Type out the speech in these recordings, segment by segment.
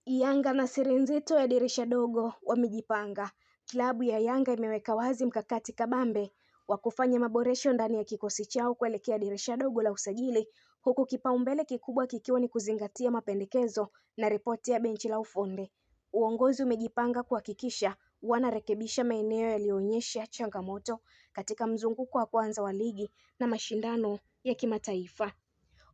Yanga na siri nzito ya dirisha dogo wamejipanga. Klabu ya Yanga imeweka wazi mkakati kabambe wa kufanya maboresho ndani ya kikosi chao kuelekea dirisha dogo la usajili, huku kipaumbele kikubwa kikiwa ni kuzingatia mapendekezo na ripoti ya benchi la ufundi. Uongozi umejipanga kuhakikisha wanarekebisha maeneo yaliyoonyesha changamoto katika mzunguko wa kwanza wa ligi na mashindano ya kimataifa.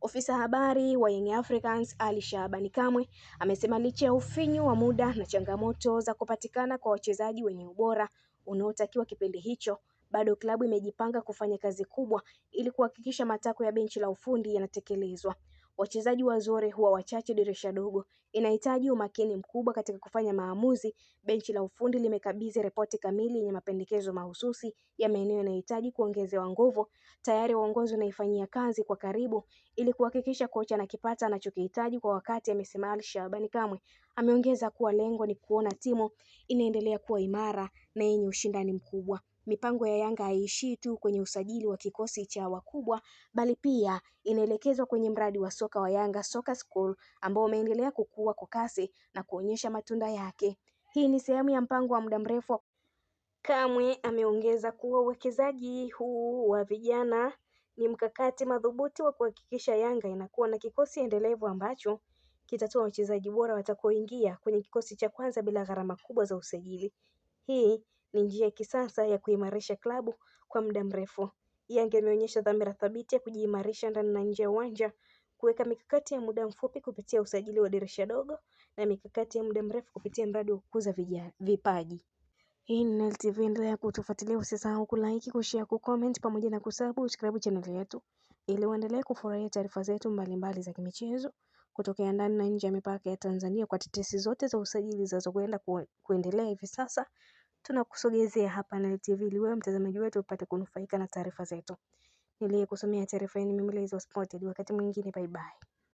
Ofisa habari wa Young Africans Ali Shabani Kamwe amesema licha ya ufinyu wa muda na changamoto za kupatikana kwa wachezaji wenye ubora unaotakiwa kipindi hicho, bado klabu imejipanga kufanya kazi kubwa ili kuhakikisha matakwa ya benchi la ufundi yanatekelezwa. Wachezaji wazuri huwa wachache dirisha dogo, inahitaji umakini mkubwa katika kufanya maamuzi. Benchi la ufundi limekabidhi ripoti kamili yenye mapendekezo mahususi ya maeneo yanayohitaji kuongezewa nguvu. Tayari uongozi unaifanyia kazi kwa karibu ili kuhakikisha kocha anakipata anachokihitaji kwa wakati, amesema Ali Shabani Kamwe. Ameongeza kuwa lengo ni kuona timu inaendelea kuwa imara na yenye ushindani mkubwa. Mipango ya Yanga haishii tu kwenye usajili wa kikosi cha wakubwa, bali pia inaelekezwa kwenye mradi wa soka wa Yanga Soccer School ambao umeendelea kukua kwa kasi na kuonyesha matunda yake. Hii ni sehemu ya mpango wa muda mrefu. Kamwe ameongeza kuwa uwekezaji huu wa vijana ni mkakati madhubuti wa kuhakikisha Yanga inakuwa na kikosi endelevu ambacho kitatoa wachezaji bora watakaoingia kwenye kikosi cha kwanza bila gharama kubwa za usajili. Hii ni njia ya kisasa ya kuimarisha klabu kwa muda mrefu. Yanga imeonyesha dhamira thabiti ya kujiimarisha ndani na nje ya uwanja, kuweka mikakati ya muda mfupi kupitia usajili wa dirisha dogo na mikakati ya muda mrefu kupitia mradi wa kukuza vipaji. Hii ni Nile TV, endelea kutufuatilia, usisahau kulike, kushare, kucomment pamoja na kusubscribe channel yetu ili uendelee kufurahia taarifa zetu mbalimbali za kimichezo kutokea ndani na nje ya mipaka ya Tanzania. Kwa tetesi zote za usajili zinazokwenda kuendelea hivi sasa, tunakusogezea hapa Nile TV ili wewe mtazamaji wetu upate kunufaika na taarifa zetu. Niliyekusomea taarifa hii ni mimi Lizo Sport. Wakati mwingine, bye bye.